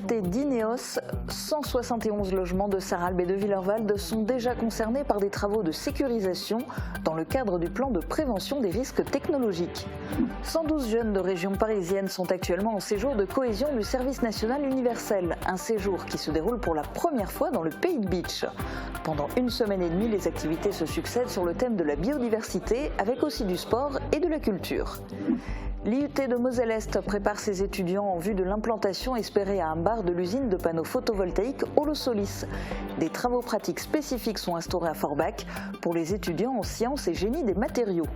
PPRT d'Ineos, 171 logements de Sarralbe et de Willerwald sont déjà concernés par des travaux de sécurisation dans le cadre du plan de prévention des risques technologiques. 112 jeunes de région parisienne sont actuellement en séjour de cohésion du service national universel, un séjour qui se déroule pour la première fois dans le Pays de Bitche. Pendant une semaine et demie, les activités se succèdent sur le thème de la biodiversité, avec aussi du sport et de la culture. L'IUT de Moselle-Est prépare ses étudiants en vue de l'implantation espérée à un bar de l'usine de panneaux photovoltaïques Holosolis. Des travaux pratiques spécifiques sont instaurés à Forbach pour les étudiants en sciences et génie des matériaux.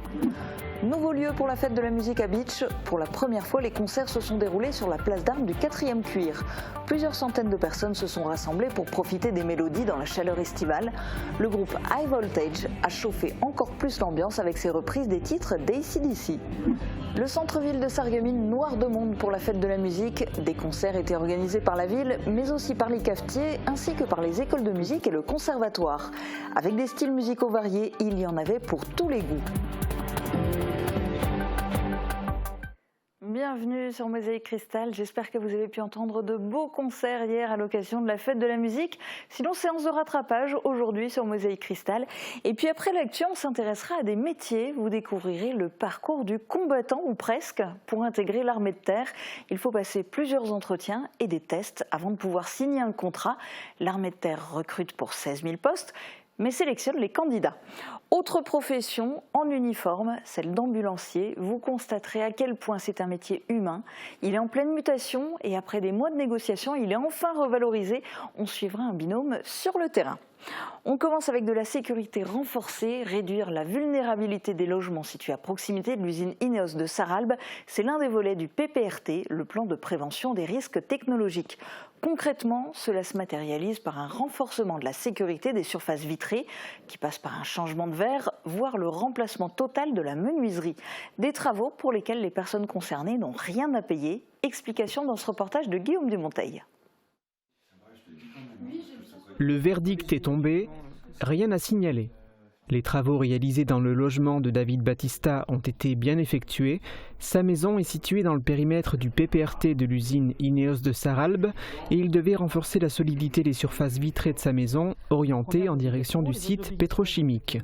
Nouveau lieu pour la fête de la musique à Bitche. Pour la première fois, les concerts se sont déroulés sur la place d'armes du 4e cuir. Plusieurs centaines de personnes se sont rassemblées pour profiter des mélodies dans la chaleur estivale. Le groupe High Voltage a chauffé encore plus l'ambiance avec ses reprises des titres d'AC/DC. Le centre-ville de Sarreguemines noir de monde pour la fête de la musique. Des concerts étaient organisés par la ville, mais aussi par les cafetiers, ainsi que par les écoles de musique et le conservatoire. Avec des styles musicaux variés, il y en avait pour tous les goûts. Bienvenue sur Mosaïque Cristal, j'espère que vous avez pu entendre de beaux concerts hier à l'occasion de la fête de la musique. Sinon, séance de rattrapage aujourd'hui sur Mosaïque Cristal. Et puis après l'actu, on s'intéressera à des métiers. Vous découvrirez le parcours du combattant, ou presque. Pour intégrer l'armée de terre, il faut passer plusieurs entretiens et des tests avant de pouvoir signer un contrat. L'armée de terre recrute pour 16 000 postes, mais sélectionne les candidats. Autre profession en uniforme, celle d'ambulancier. Vous constaterez à quel point c'est un métier humain. Il est en pleine mutation et après des mois de négociations, il est enfin revalorisé. On suivra un binôme sur le terrain. On commence avec de la sécurité renforcée, réduire la vulnérabilité des logements situés à proximité de l'usine Ineos de Sarralbe. C'est l'un des volets du PPRT, le plan de prévention des risques technologiques. Concrètement, cela se matérialise par un renforcement de la sécurité des surfaces vitrées qui passe par un changement de verre, voire le remplacement total de la menuiserie. Des travaux pour lesquels les personnes concernées n'ont rien à payer. Explication dans ce reportage de Guillaume Dumonteil. Le verdict est tombé, rien à signaler. Les travaux réalisés dans le logement de David Battista ont été bien effectués. Sa maison est située dans le périmètre du PPRT de l'usine Ineos de Sarralbe et il devait renforcer la solidité des surfaces vitrées de sa maison, orientée en direction du site pétrochimique.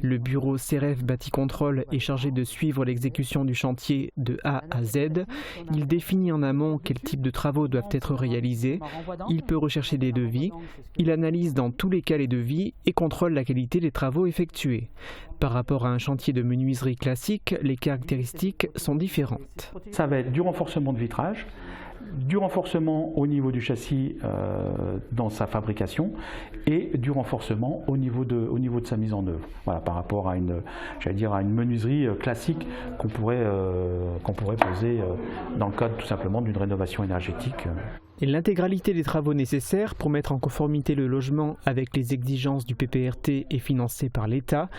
Le bureau CRF Bâti-Contrôle est chargé de suivre l'exécution du chantier de A à Z. Il définit en amont quel type de travaux doivent être réalisés. Il peut rechercher des devis. Il analyse dans tous les cas les devis et contrôle la qualité des travaux effectués. Par rapport à un chantier de menuiserie classique, les caractéristiques sont différentes. Ça va être du renforcement de vitrage, du renforcement au niveau du châssis dans sa fabrication et du renforcement au niveau de sa mise en œuvre. Voilà, par rapport à une menuiserie classique qu'on pourrait poser dans le cadre tout simplement d'une rénovation énergétique. L'intégralité des travaux nécessaires pour mettre en conformité le logement avec les exigences du PPRT est financée par l'État,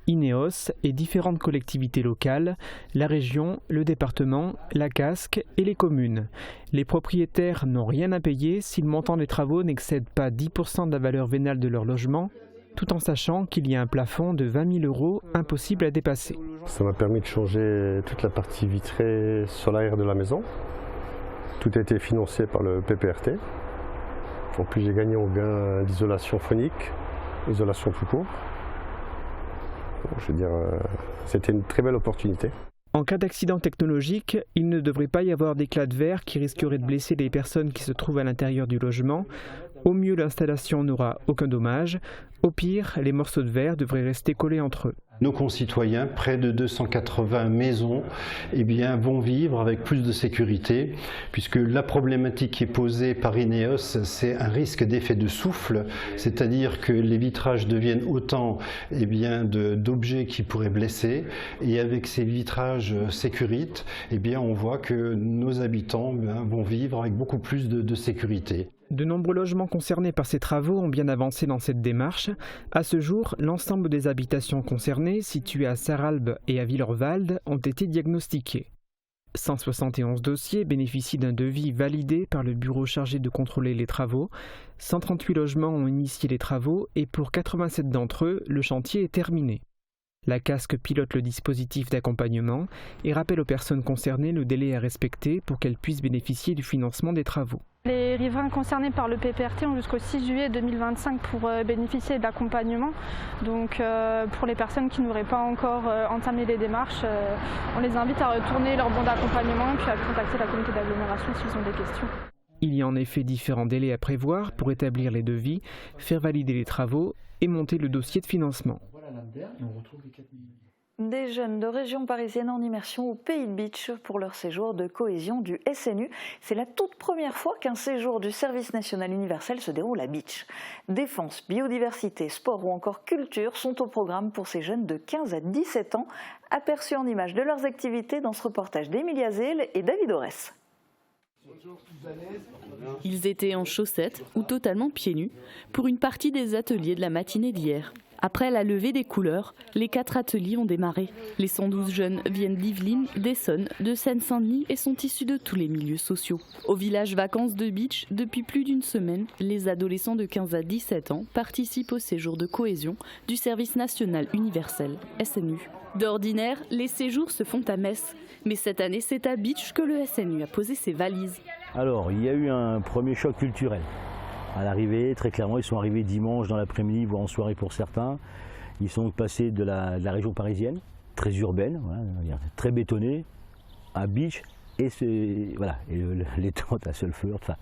Ineos et différentes collectivités locales, la région, le département, la CASC et les communes. Les propriétaires n'ont rien à payer si le montant des travaux n'excède pas 10% de la valeur vénale de leur logement, tout en sachant qu'il y a un plafond de 20 000 € impossible à dépasser. Ça m'a permis de changer toute la partie vitrée solaire de la maison. Tout a été financé par le PPRT. En plus, j'ai gagné en gain d'isolation phonique, isolation tout court. Je veux dire, c'était une très belle opportunité. En cas d'accident technologique, il ne devrait pas y avoir d'éclats de verre qui risqueraient de blesser les personnes qui se trouvent à l'intérieur du logement. Au mieux, l'installation n'aura aucun dommage. Au pire, les morceaux de verre devraient rester collés entre eux. Nos concitoyens, près de 280 maisons, vont vivre avec plus de sécurité, puisque la problématique qui est posée par Ineos, c'est un risque d'effet de souffle, c'est-à-dire que les vitrages deviennent autant d'objets qui pourraient blesser, et avec ces vitrages sécurites, on voit que nos habitants vont vivre avec beaucoup plus de sécurité. De nombreux logements concernés par ces travaux ont bien avancé dans cette démarche. À ce jour, l'ensemble des habitations concernées, situées à Sarralbe et à Willerwald, ont été diagnostiquées. 171 dossiers bénéficient d'un devis validé par le bureau chargé de contrôler les travaux. 138 logements ont initié les travaux et pour 87 d'entre eux, le chantier est terminé. La CASC pilote le dispositif d'accompagnement et rappelle aux personnes concernées le délai à respecter pour qu'elles puissent bénéficier du financement des travaux. Les riverains concernés par le PPRT ont jusqu'au 6 juillet 2025 pour bénéficier de l'accompagnement. Donc pour les personnes qui n'auraient pas encore entamé les démarches, on les invite à retourner leur bon d'accompagnement puis à contacter la communauté d'agglomération s'ils ont des questions. Il y a en effet différents délais à prévoir pour établir les devis, faire valider les travaux et monter le dossier de financement. Des jeunes de région parisienne en immersion au Pays de Beach pour leur séjour de cohésion du SNU. C'est la toute première fois qu'un séjour du service national universel se déroule à Beach. Défense, biodiversité, sport ou encore culture sont au programme pour ces jeunes de 15 à 17 ans, aperçus en images de leurs activités dans ce reportage d'Emilia Zell et David Orès. Ils étaient en chaussettes ou totalement pieds nus pour une partie des ateliers de la matinée d'hier. Après la levée des couleurs, les 4 ateliers ont démarré. Les 112 jeunes viennent d'Yvelines, d'Essonne, de Seine-Saint-Denis et sont issus de tous les milieux sociaux. Au village vacances de Beach, depuis plus d'une semaine, les adolescents de 15 à 17 ans participent au séjour de cohésion du service national universel, SNU. D'ordinaire, les séjours se font à Metz. Mais cette année, c'est à Beach que le SNU a posé ses valises. Alors, il y a eu un premier choc culturel. À l'arrivée, très clairement, ils sont arrivés dimanche dans l'après-midi, voire en soirée pour certains. Ils sont passés de la région parisienne, très urbaine, voilà, très bétonnée, à Beach, et les tentes à sulfure, enfin,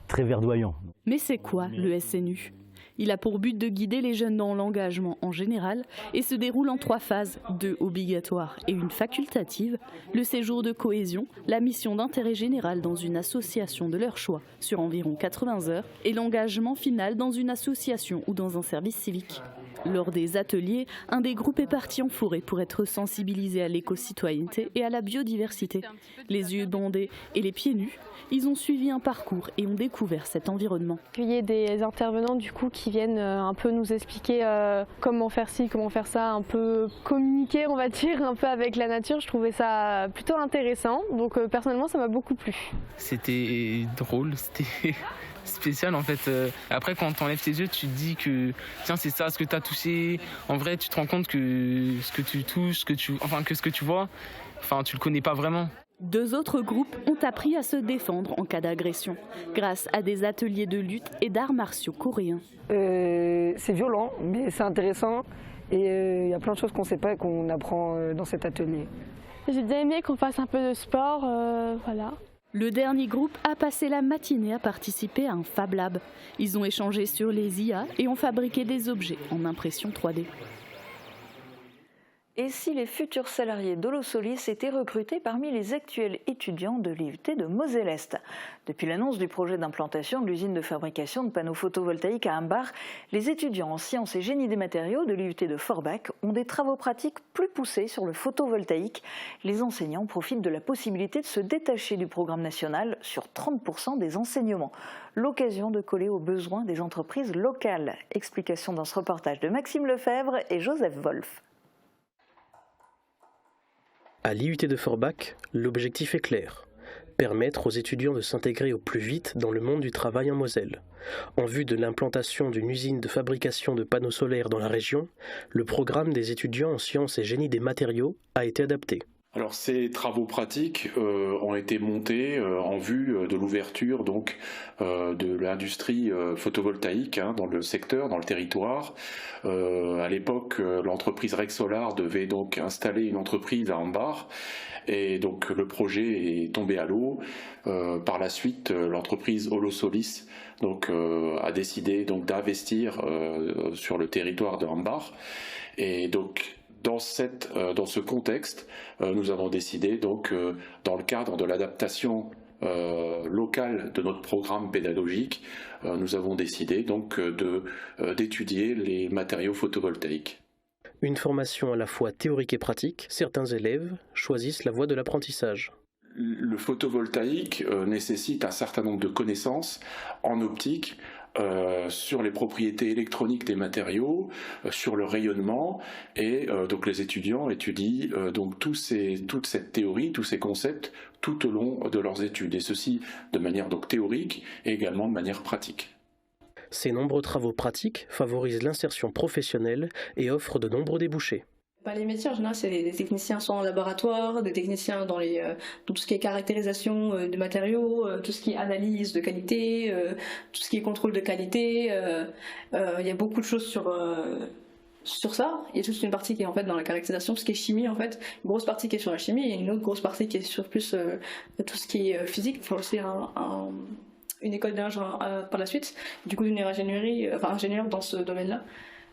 très verdoyant. Mais c'est quoi le SNU ? Il a pour but de guider les jeunes dans l'engagement en général et se déroule en 3 phases, 2 obligatoires et une facultative, le séjour de cohésion, la mission d'intérêt général dans une association de leur choix sur environ 80 heures et l'engagement final dans une association ou dans un service civique. Lors des ateliers, un des groupes est parti en forêt pour être sensibilisé à l'éco-citoyenneté et à la biodiversité. Les yeux bandés et les pieds nus, ils ont suivi un parcours et ont découvert cet environnement. Il y a des intervenants du coup qui viennent un peu nous expliquer comment faire ci, comment faire ça, un peu communiquer on va dire un peu avec la nature. Je trouvais ça plutôt intéressant, donc personnellement ça m'a beaucoup plu. C'était drôle, c'était spécial en fait. Après quand tu enlèves tes yeux, tu te dis que tiens c'est ça ce que tu as touché. En vrai tu te rends compte que ce que tu touches, que ce que tu vois, tu le connais pas vraiment. 2 autres groupes ont appris à se défendre en cas d'agression, grâce à des ateliers de lutte et d'arts martiaux coréens. C'est violent, mais c'est intéressant et il y a plein de choses qu'on ne sait pas et qu'on apprend dans cet atelier. J'ai bien aimé qu'on fasse un peu de sport, voilà. Le dernier groupe a passé la matinée à participer à un Fab Lab. Ils ont échangé sur les IA et ont fabriqué des objets en impression 3D. Et si les futurs salariés d'Holosolis étaient recrutés parmi les actuels étudiants de l'IUT de Moselle-Est? Depuis l'annonce du projet d'implantation de l'usine de fabrication de panneaux photovoltaïques à Ambach, les étudiants en sciences et génie des matériaux de l'IUT de Forbach ont des travaux pratiques plus poussés sur le photovoltaïque. Les enseignants profitent de la possibilité de se détacher du programme national sur 30% des enseignements. L'occasion de coller aux besoins des entreprises locales. Explication dans ce reportage de Maxime Lefebvre et Joseph Wolf. À l'IUT de Forbach, l'objectif est clair, permettre aux étudiants de s'intégrer au plus vite dans le monde du travail en Moselle. En vue de l'implantation d'une usine de fabrication de panneaux solaires dans la région, le programme des étudiants en sciences et génie des matériaux a été adapté. Alors ces travaux pratiques ont été montés en vue de l'ouverture donc de l'industrie photovoltaïque dans le secteur, dans le territoire. À l'époque, l'entreprise Rexolar devait donc installer une entreprise à Ambach et donc le projet est tombé à l'eau. Par la suite, l'entreprise Holosolis donc a décidé donc d'investir sur le territoire de Ambach et donc dans ce contexte, nous avons décidé donc, dans le cadre de l'adaptation locale de notre programme pédagogique, nous avons décidé donc d'étudier les matériaux photovoltaïques. Une formation à la fois théorique et pratique, certains élèves choisissent la voie de l'apprentissage. Le photovoltaïque nécessite un certain nombre de connaissances en optique, sur les propriétés électroniques des matériaux, sur le rayonnement, et donc les étudiants étudient donc toute cette théorie, tous ces concepts tout au long de leurs études, et ceci de manière donc théorique et également de manière pratique. Ces nombreux travaux pratiques favorisent l'insertion professionnelle et offrent de nombreux débouchés. Les métiers en général, c'est des techniciens soit en laboratoire, des techniciens dans tout ce qui est caractérisation de matériaux, tout ce qui est analyse de qualité, tout ce qui est contrôle de qualité. Il y a beaucoup de choses sur ça. Il y a toute une partie qui est en fait dans la caractérisation, tout ce qui est chimie en fait, une grosse partie qui est sur la chimie et une autre grosse partie qui est sur plus tout ce qui est physique. Il faut aussi une école d'ingénieur par la suite, du coup une ingénieur dans ce domaine-là.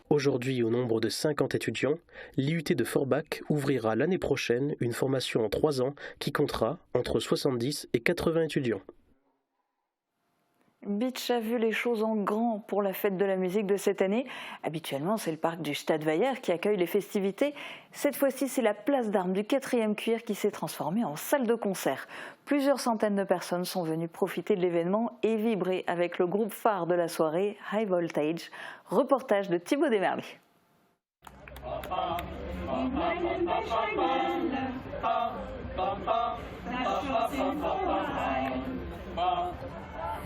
Aujourd'hui, au nombre de 50 étudiants, l'IUT de Forbach ouvrira l'année prochaine une formation en 3 ans qui comptera entre 70 et 80 étudiants. Beach a vu les choses en grand pour la fête de la musique de cette année. Habituellement, c'est le parc du Stadtweiher qui accueille les festivités. Cette fois-ci, c'est la place d'armes du 4e cuir qui s'est transformée en salle de concert. Plusieurs centaines de personnes sont venues profiter de l'événement et vibrer avec le groupe phare de la soirée, High Voltage. Reportage de Thibaut Desmerly.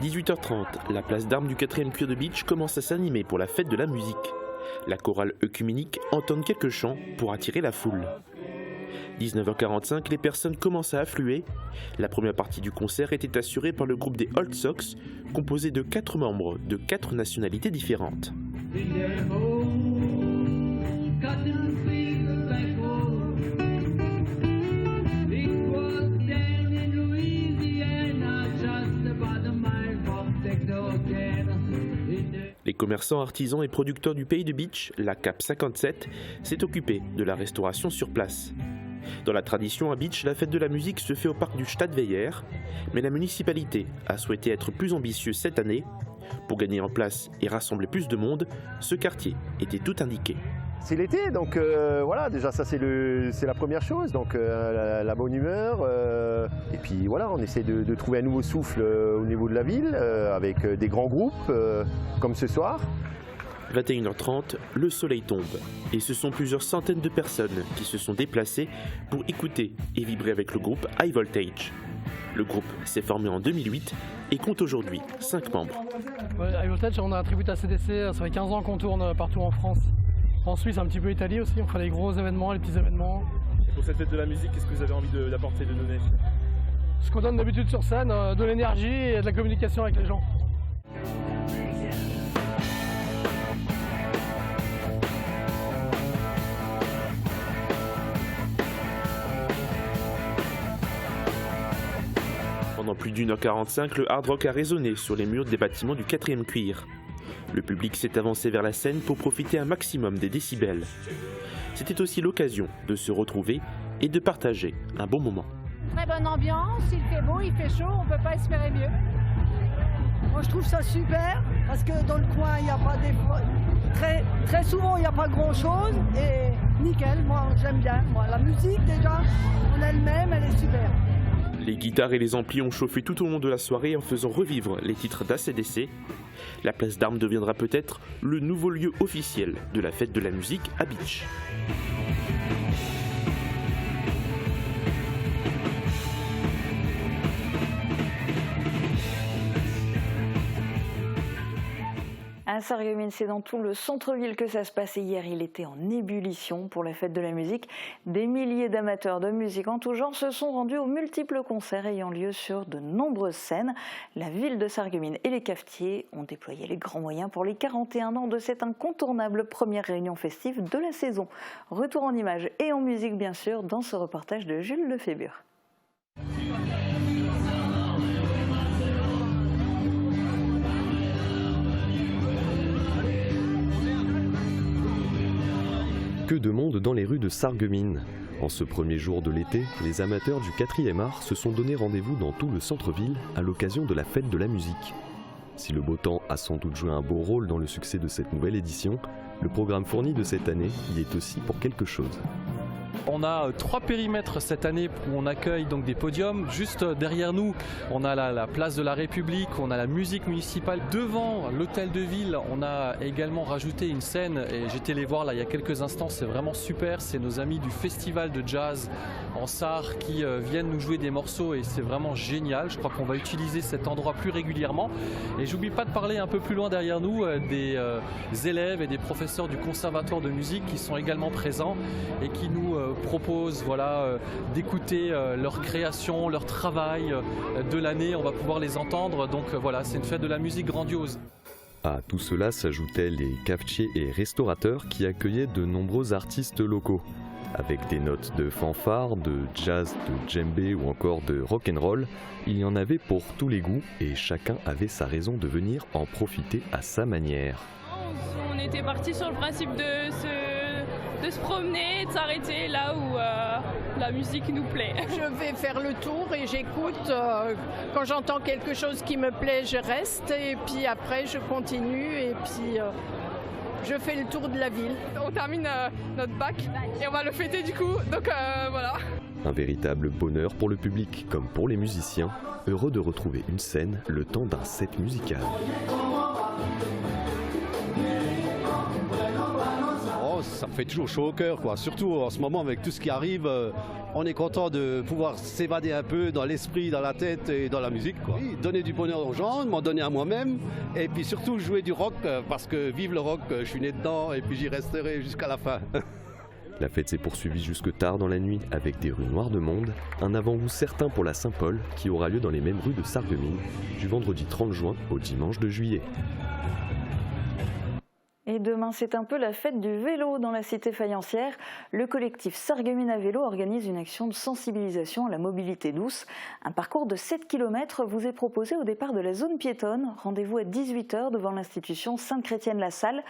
18h30, la place d'armes du 4e cuir de Beach commence à s'animer pour la fête de la musique. La chorale œcuménique entonne quelques chants pour attirer la foule. 19h45, les personnes commencent à affluer. La première partie du concert était assurée par le groupe des Old Sox, composé de 4 membres de 4 nationalités différentes. Les commerçants, artisans et producteurs du pays de Beach, la CAP 57, s'est occupée de la restauration sur place. Dans la tradition à Beach, la fête de la musique se fait au parc du Stadtweiher, mais la municipalité a souhaité être plus ambitieuse cette année. Pour gagner en place et rassembler plus de monde, ce quartier était tout indiqué. C'est l'été, donc voilà, déjà ça c'est la première chose, donc la bonne humeur. Et puis voilà, on essaie de trouver un nouveau souffle au niveau de la ville, avec des grands groupes, comme ce soir. 21h30, le soleil tombe et ce sont plusieurs centaines de personnes qui se sont déplacées pour écouter et vibrer avec le groupe High Voltage. Le groupe s'est formé en 2008 et compte aujourd'hui 5 membres. High Voltage, on a un tribut à CDC, ça fait 15 ans qu'on tourne partout en France. En Suisse, un petit peu Italie aussi, on fait des gros événements, les petits événements. Et pour cette fête de la musique, qu'est-ce que vous avez envie d'apporter, de donner? Ce qu'on donne d'habitude sur scène, de l'énergie et de la communication avec les gens. Pendant plus d'1h45, le hard rock a résonné sur les murs des bâtiments du 4e cuir. Le public s'est avancé vers la scène pour profiter un maximum des décibels. C'était aussi l'occasion de se retrouver et de partager un bon moment. Très bonne ambiance, il fait beau, il fait chaud, on ne peut pas espérer mieux. Moi je trouve ça super parce que dans le coin il n'y a pas très souvent il n'y a pas grand chose et nickel, moi j'aime bien. Moi, la musique déjà en elle-même elle est super. Les guitares et les amplis ont chauffé tout au long de la soirée en faisant revivre les titres d'ACDC. La place d'armes deviendra peut-être le nouveau lieu officiel de la fête de la musique à Beach. À Sarreguemines, c'est dans tout le centre-ville que ça se passait hier. Il était en ébullition pour la fête de la musique. Des milliers d'amateurs de musique en tout genre se sont rendus aux multiples concerts ayant lieu sur de nombreuses scènes. La ville de Sarreguemines et les cafetiers ont déployé les grands moyens pour les 41 ans de cette incontournable première réunion festive de la saison. Retour en images et en musique bien sûr dans ce reportage de Jules Lefébure. Que de monde dans les rues de Sarreguemines. En ce premier jour de l'été, les amateurs du 4e art se sont donné rendez-vous dans tout le centre-ville à l'occasion de la fête de la musique. Si le beau temps a sans doute joué un beau rôle dans le succès de cette nouvelle édition, le programme fourni de cette année y est aussi pour quelque chose. On a 3 périmètres cette année où on accueille donc des podiums. Juste derrière nous, on a la place de la République, on a la musique municipale. Devant l'hôtel de ville, on a également rajouté une scène et j'étais les voir là il y a quelques instants, c'est vraiment super. C'est nos amis du festival de jazz en Sarre qui viennent nous jouer des morceaux et c'est vraiment génial. Je crois qu'on va utiliser cet endroit plus régulièrement. Et j'oublie pas de parler un peu plus loin derrière nous des élèves et des professeurs du conservatoire de musique qui sont également présents et qui nous proposent d'écouter leur création, leur travail de l'année. On va pouvoir les entendre, donc voilà, c'est une fête de la musique grandiose. À tout cela s'ajoutaient les cafetiers et restaurateurs qui accueillaient de nombreux artistes locaux. Avec des notes de fanfare, de jazz, de djembé ou encore de rock'n'roll, il y en avait pour tous les goûts et chacun avait sa raison de venir en profiter à sa manière. On était parti sur le principe de se promener, de s'arrêter là où la musique nous plaît. Je vais faire le tour et j'écoute. Quand j'entends quelque chose qui me plaît, je reste et puis après je continue et puis je fais le tour de la ville. On termine notre bac et on va le fêter du coup, donc voilà. Un véritable bonheur pour le public comme pour les musiciens, heureux de retrouver une scène le temps d'un set musical. Ça me fait toujours chaud au cœur, quoi. Surtout en ce moment avec tout ce qui arrive, on est content de pouvoir s'évader un peu dans l'esprit, dans la tête et dans la musique, quoi. Oui, donner du bonheur aux gens, m'en donner à moi-même et puis surtout jouer du rock parce que vive le rock, je suis né dedans et puis j'y resterai jusqu'à la fin. La fête s'est poursuivie jusque tard dans la nuit avec des rues noires de monde, un avant-goût certain pour la Saint-Paul qui aura lieu dans les mêmes rues de Sarreguemines du vendredi 30 juin au dimanche 2 juillet. Et demain, c'est un peu la fête du vélo dans la cité faïencière. Le collectif Sarreguemines à vélo organise une action de sensibilisation à la mobilité douce. Un parcours de 7 km vous est proposé au départ de la zone piétonne. Rendez-vous à 18h devant l'institution Sainte-Chrétienne-la-Salle.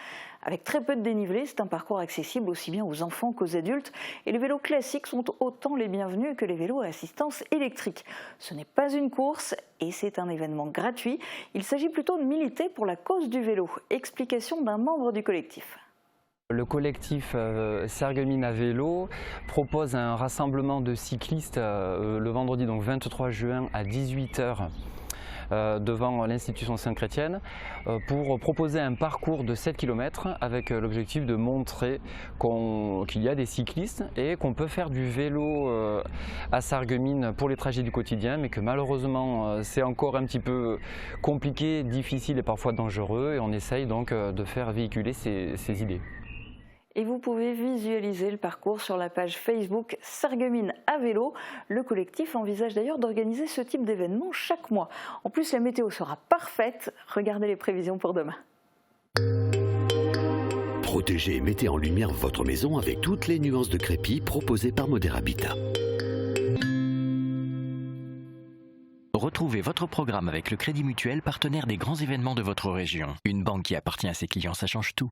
Avec très peu de dénivelé, c'est un parcours accessible aussi bien aux enfants qu'aux adultes. Et les vélos classiques sont autant les bienvenus que les vélos à assistance électrique. Ce n'est pas une course et c'est un événement gratuit. Il s'agit plutôt de militer pour la cause du vélo. Explication d'un membre du collectif. Le collectif Sarreguemines à vélo propose un rassemblement de cyclistes le vendredi donc 23 juin à 18h. Devant l'institution Sainte-Chrétienne pour proposer un parcours de 7 km avec l'objectif de montrer qu'il y a des cyclistes et qu'on peut faire du vélo à Sarreguemines pour les trajets du quotidien, mais que malheureusement c'est encore un petit peu compliqué, difficile et parfois dangereux, et on essaye donc de faire véhiculer ces idées. Et vous pouvez visualiser le parcours sur la page Facebook Sarreguemines à vélo. Le collectif envisage d'ailleurs d'organiser ce type d'événement chaque mois. En plus, la météo sera parfaite. Regardez les prévisions pour demain. Protégez et mettez en lumière votre maison avec toutes les nuances de crépi proposées par Modèle Habitat. Retrouvez votre programme avec le Crédit Mutuel, partenaire des grands événements de votre région. Une banque qui appartient à ses clients, ça change tout.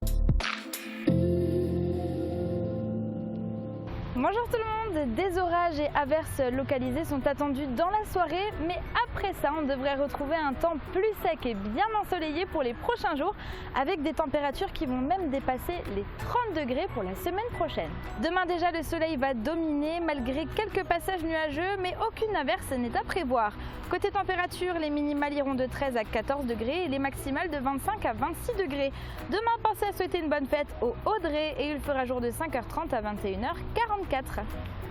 Bonjour tout le monde, des orages et averses localisées sont attendus dans la soirée, mais après ça on devrait retrouver un temps plus sec et bien ensoleillé pour les prochains jours, avec des températures qui vont même dépasser les 30 degrés pour la semaine prochaine. Demain déjà le soleil va dominer malgré quelques passages nuageux, mais aucune averse n'est à prévoir. Côté température, les minimales iront de 13 à 14 degrés et les maximales de 25 à 26 degrés. Demain, pensez à souhaiter une bonne fête au Audrey et il fera jour de 5h30 à 21h44.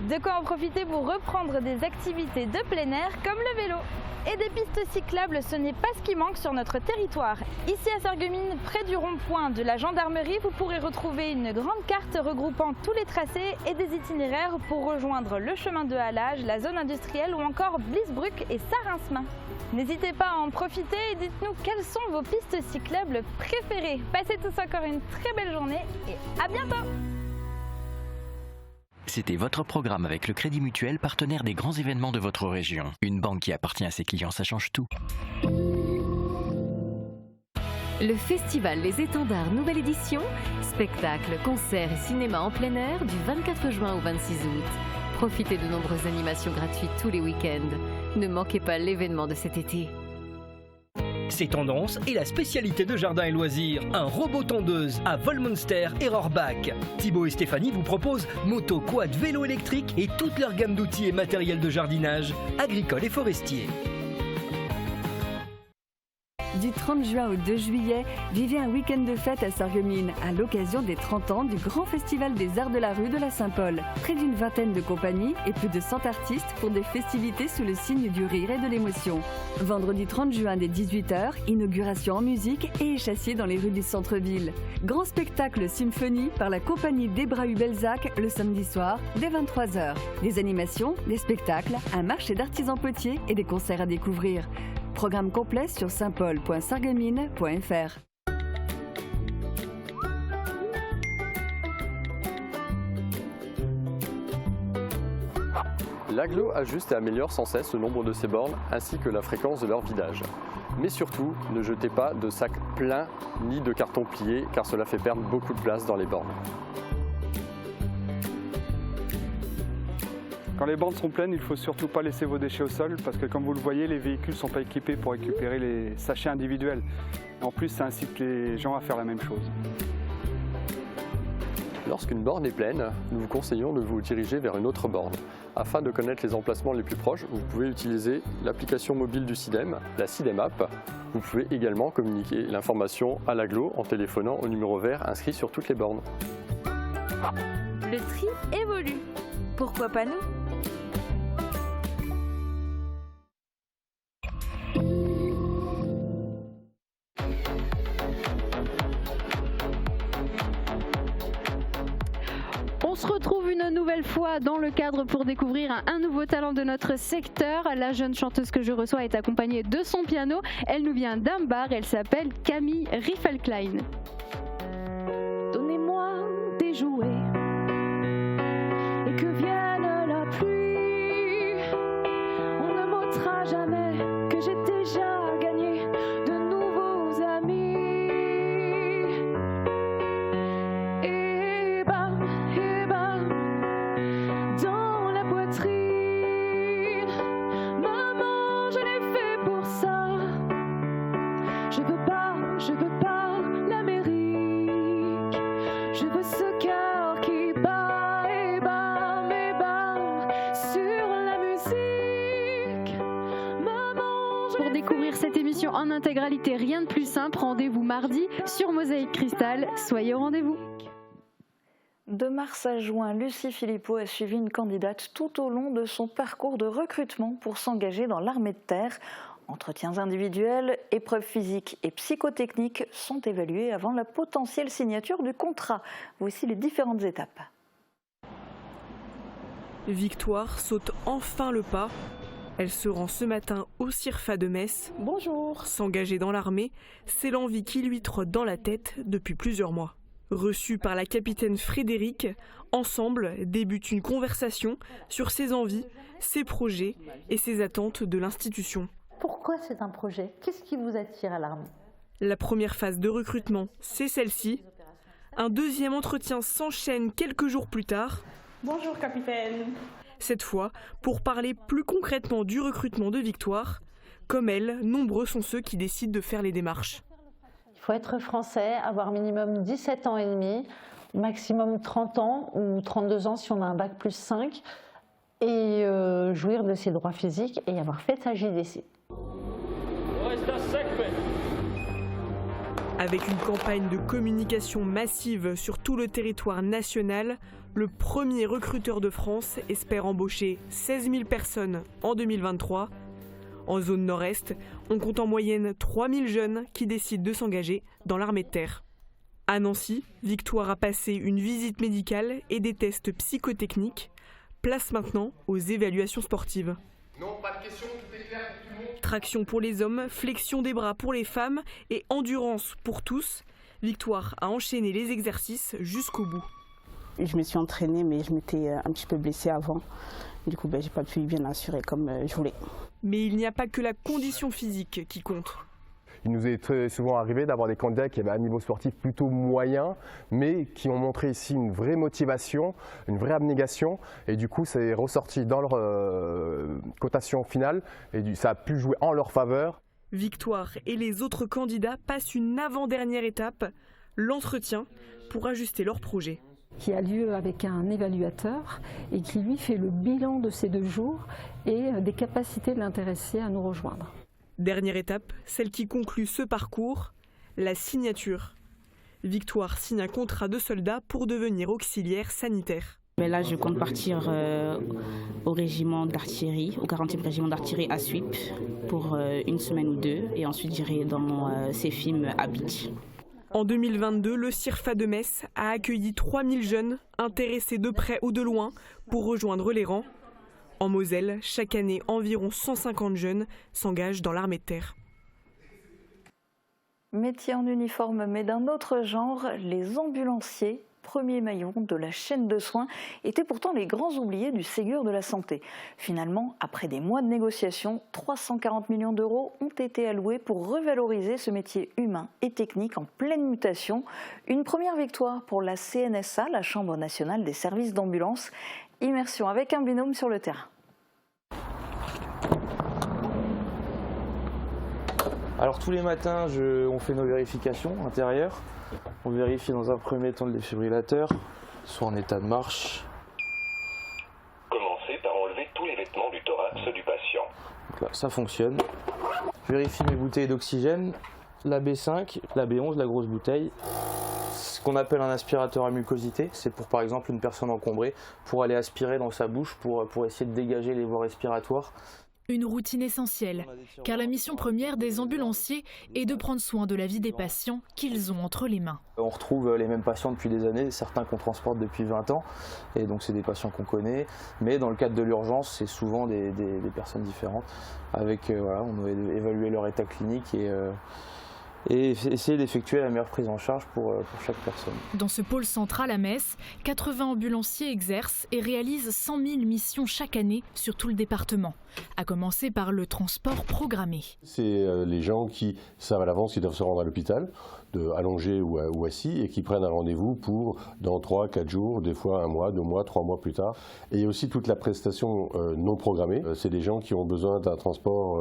De quoi en profiter pour reprendre des activités de plein air comme le vélo. Et des pistes cyclables, ce n'est pas ce qui manque sur notre territoire. Ici à Sarreguemines, près du rond-point de la gendarmerie, vous pourrez retrouver une grande carte regroupant tous les tracés et des itinéraires pour rejoindre le chemin de halage, la zone industrielle ou encore Blisbruck et Sarinsmin. N'hésitez pas à en profiter et dites-nous quelles sont vos pistes cyclables préférées. Passez tous encore une très belle journée et à bientôt! C'était votre programme avec le Crédit Mutuel, partenaire des grands événements de votre région. Une banque qui appartient à ses clients, ça change tout. Le festival Les Étendards nouvelle édition, spectacles, concerts et cinéma en plein air du 24 juin au 26 août. Profitez de nombreuses animations gratuites tous les week-ends. Ne manquez pas l'événement de cet été. Ces tendances et la spécialité de Jardin et Loisirs, un robot tondeuse à Volmonster et Rohrbach. Thibaut et Stéphanie vous proposent moto, quad, vélo électrique et toute leur gamme d'outils et matériel de jardinage, agricole et forestier. Du 30 juin au 2 juillet, vivez un week-end de fête à Sarreguemines à l'occasion des 30 ans du Grand Festival des Arts de la Rue de la Saint-Paul. Près d'une vingtaine de compagnies et plus de 100 artistes pour des festivités sous le signe du rire et de l'émotion. Vendredi 30 juin dès 18h, inauguration en musique et échassier dans les rues du centre-ville. Grand spectacle symphonie par la compagnie d'Hébrahu-Belzac le samedi soir dès 23h. Des animations, des spectacles, un marché d'artisans potiers et des concerts à découvrir. Programme complet sur saintpaul.sarreguemines.fr. L'Aglo ajuste et améliore sans cesse le nombre de ses bornes ainsi que la fréquence de leur vidage. Mais surtout, ne jetez pas de sacs pleins ni de cartons pliés car cela fait perdre beaucoup de place dans les bornes. Quand les bornes sont pleines, il ne faut surtout pas laisser vos déchets au sol parce que comme vous le voyez, les véhicules ne sont pas équipés pour récupérer les sachets individuels. En plus, ça incite les gens à faire la même chose. Lorsqu'une borne est pleine, nous vous conseillons de vous diriger vers une autre borne. Afin de connaître les emplacements les plus proches, vous pouvez utiliser l'application mobile du SIDEM, la SIDEM App. Vous pouvez également communiquer l'information à l'Aglo en téléphonant au numéro vert inscrit sur toutes les bornes. Le tri évolue. Pourquoi pas nous ? On se retrouve une nouvelle fois dans le cadre pour découvrir un nouveau talent de notre secteur. La jeune chanteuse que je reçois est accompagnée de son piano. Elle nous vient d'Ambar, elle s'appelle Camille Riffelklein. Donnez-moi des jouets et que vienne la pluie. On ne m'ôtera jamais que j'ai déjà gagné de nouveaux amis. Et bam, dans la poitrine. Maman, je l'ai fait pour ça. Je veux pas l'Amérique. Je veux ce cœur qui bat et bat sur la musique. Maman, Pour découvrir cette émission en intégralité, rien de plus simple, rendez-vous mardi sur Mosaïque Cristal. Soyez au rendez-vous. De mars à juin, Lucie Philippot a suivi une candidate tout au long de son parcours de recrutement pour s'engager dans l'armée de terre. Entretiens individuels, épreuves physiques et psychotechniques sont évalués avant la potentielle signature du contrat. Voici les différentes étapes. Victoire saute enfin le pas. Elle se rend ce matin au CIRFA de Metz. Bonjour. S'engager dans l'armée, c'est l'envie qui lui trotte dans la tête depuis plusieurs mois. Reçue par la capitaine Frédéric, ensemble débute une conversation sur ses envies, ses projets et ses attentes de l'institution. Pourquoi c'est un projet? Qu'est-ce qui vous attire à l'armée? La première phase de recrutement, c'est celle-ci. Un deuxième entretien s'enchaîne quelques jours plus tard. Bonjour capitaine. Cette fois, pour parler plus concrètement du recrutement de Victoire. Comme elle, nombreux sont ceux qui décident de faire les démarches. Il faut être français, avoir minimum 17 ans et demi, maximum 30 ans ou 32 ans si on a un bac plus 5 et jouir de ses droits physiques et avoir fait sa JDC. Avec une campagne de communication massive sur tout le territoire national, le premier recruteur de France espère embaucher 16 000 personnes en 2023. En zone nord-est, on compte en moyenne 3 000 jeunes qui décident de s'engager dans l'armée de terre. À Nancy, Victoire a passé une visite médicale et des tests psychotechniques. Place maintenant aux évaluations sportives. Non, pas de questions, tout est clair pour tout le monde. Traction pour les hommes, flexion des bras pour les femmes et endurance pour tous. Victoire a enchaîné les exercices jusqu'au bout. Je me suis entraînée mais je m'étais un petit peu blessée avant. Du coup, j'ai pas pu bien assurer comme je voulais. Mais il n'y a pas que la condition physique qui compte. Il nous est très souvent arrivé d'avoir des candidats qui avaient un niveau sportif plutôt moyen, mais qui ont montré ici une vraie motivation, une vraie abnégation. Et du coup, c'est ressorti dans leur cotation finale et ça a pu jouer en leur faveur. Victoire et les autres candidats passent une avant-dernière étape, l'entretien, pour ajuster leur projet. Qui a lieu avec un évaluateur et qui lui fait le bilan de ces 2 jours et des capacités de l'intéressé à nous rejoindre. Dernière étape, celle qui conclut ce parcours, la signature. Victoire signe un contrat de soldat pour devenir auxiliaire sanitaire. Mais là, je compte partir au régiment d'artillerie, au 40e régiment d'artillerie à Suip pour 1 semaine ou 2 et ensuite j'irai dans CEFIM à Beach. En 2022, le CIRFA de Metz a accueilli 3000 jeunes intéressés de près ou de loin pour rejoindre les rangs. En Moselle, chaque année, environ 150 jeunes s'engagent dans l'armée de terre. Métier en uniforme mais d'un autre genre, les ambulanciers, premier maillon de la chaîne de soins, étaient pourtant les grands oubliés du Ségur de la santé. Finalement, après des mois de négociations, 340 millions d'euros ont été alloués pour revaloriser ce métier humain et technique en pleine mutation. Une première victoire pour la CNSA, la Chambre nationale des services d'ambulance. Immersion avec un binôme sur le terrain. Alors tous les matins, on fait nos vérifications intérieures. On vérifie dans un premier temps le défibrillateur, soit en état de marche. Commencez par enlever tous les vêtements du thorax du patient. Donc là, ça fonctionne. Je vérifie mes bouteilles d'oxygène, la B5, la B11, la grosse bouteille. Ce qu'on appelle un aspirateur à mucosité, c'est pour par exemple une personne encombrée, pour aller aspirer dans sa bouche, pour essayer de dégager les voies respiratoires. Une routine essentielle, car la mission première des ambulanciers est de prendre soin de la vie des patients qu'ils ont entre les mains. On retrouve les mêmes patients depuis des années, certains qu'on transporte depuis 20 ans, et donc c'est des patients qu'on connaît, mais dans le cadre de l'urgence, c'est souvent des personnes différentes, avec, voilà, on doit évaluer leur état clinique et essayer d'effectuer la meilleure prise en charge pour chaque personne. Dans ce pôle central à Metz, 80 ambulanciers exercent et réalisent 100 000 missions chaque année sur tout le département, à commencer par le transport programmé. C'est les gens qui savent à l'avance qu'ils doivent se rendre à l'hôpital, allongés ou assis, et qui prennent un rendez-vous pour dans 3-4 jours, des fois 1 mois, 2 mois, 3 mois plus tard. Et il y a aussi toute la prestation non programmée. C'est des gens qui ont besoin d'un transport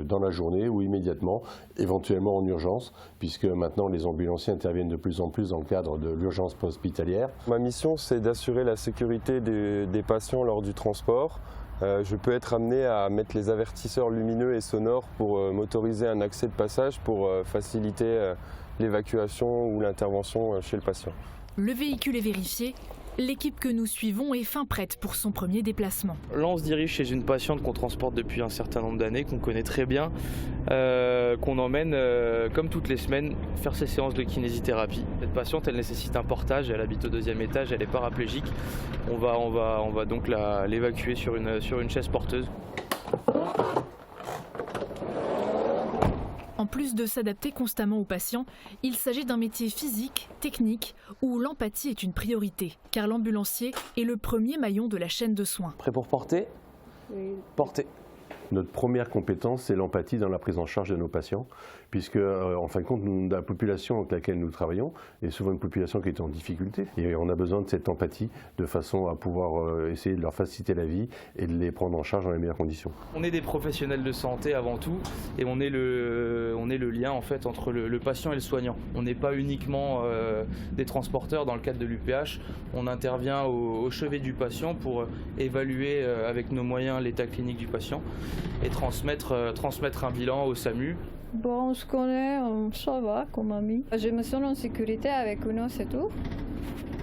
dans la journée ou immédiatement, éventuellement en urgence, puisque maintenant les ambulanciers interviennent de plus en plus dans le cadre de l'urgence hospitalière. Ma mission, c'est d'assurer la sécurité des patients lors du transport. Je peux être amené à mettre les avertisseurs lumineux et sonores pour m'autoriser un accès de passage pour faciliter l'évacuation ou l'intervention chez le patient. Le véhicule est vérifié. L'équipe que nous suivons est fin prête pour son premier déplacement. Là, on se dirige chez une patiente qu'on transporte depuis un certain nombre d'années, qu'on connaît très bien, qu'on emmène, comme toutes les semaines, faire ses séances de kinésithérapie. Cette patiente, elle nécessite un portage, elle habite au 2e étage, elle est paraplégique. On va donc l'évacuer sur une chaise porteuse. En plus de s'adapter constamment aux patients, il s'agit d'un métier physique, technique, où l'empathie est une priorité, car l'ambulancier est le premier maillon de la chaîne de soins. Prêt pour porter ? Oui. Porter. Notre première compétence, c'est l'empathie dans la prise en charge de nos patients, puisque en fin de compte, la population avec laquelle nous travaillons est souvent une population qui est en difficulté. Et on a besoin de cette empathie de façon à pouvoir essayer de leur faciliter la vie et de les prendre en charge dans les meilleures conditions. On est des professionnels de santé avant tout, et on est le lien en fait entre le patient et le soignant. On n'est pas uniquement des transporteurs dans le cadre de l'UPH, on intervient au chevet du patient pour évaluer avec nos moyens l'état clinique du patient et transmettre un bilan au SAMU. Bon, on se connaît, ça va comme amis. Je me sens en sécurité avec nous, c'est tout.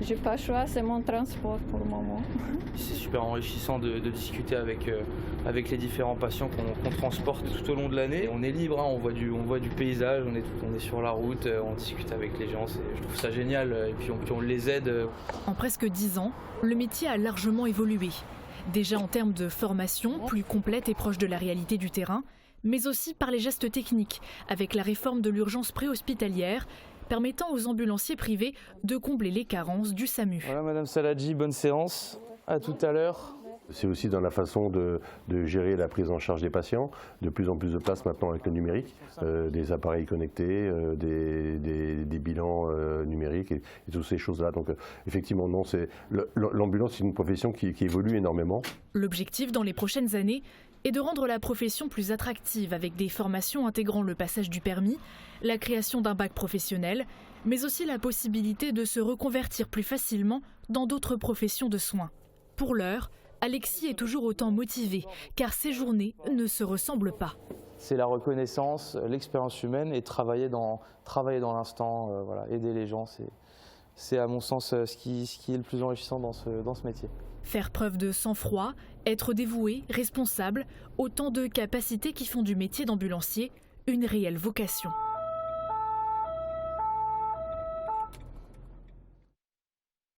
J'ai pas le choix, c'est mon transport pour le moment. C'est super enrichissant de discuter avec les différents patients qu'on transporte tout au long de l'année. On est libre, hein, on voit du paysage, on est sur la route, on discute avec les gens, je trouve ça génial et puis on les aide. En presque 10 ans, le métier a largement évolué. Déjà en termes de formation, plus complète et proche de la réalité du terrain, mais aussi par les gestes techniques, avec la réforme de l'urgence préhospitalière, permettant aux ambulanciers privés de combler les carences du SAMU. Voilà Madame Saladji, bonne séance, à tout à l'heure. C'est aussi dans la façon de gérer la prise en charge des patients, de plus en plus de place maintenant avec le numérique, des appareils connectés, des bilans numériques et toutes ces choses-là. Donc effectivement, non, l'ambulance, c'est une profession qui évolue énormément. L'objectif dans les prochaines années, et de rendre la profession plus attractive avec des formations intégrant le passage du permis, la création d'un bac professionnel, mais aussi la possibilité de se reconvertir plus facilement dans d'autres professions de soins. Pour l'heure, Alexis est toujours autant motivé, car ses journées ne se ressemblent pas. C'est la reconnaissance, l'expérience humaine et travailler dans l'instant, voilà, aider les gens, c'est à mon sens ce qui est le plus enrichissant dans ce métier. Faire preuve de sang-froid, être dévoué, responsable, autant de capacités qui font du métier d'ambulancier une réelle vocation.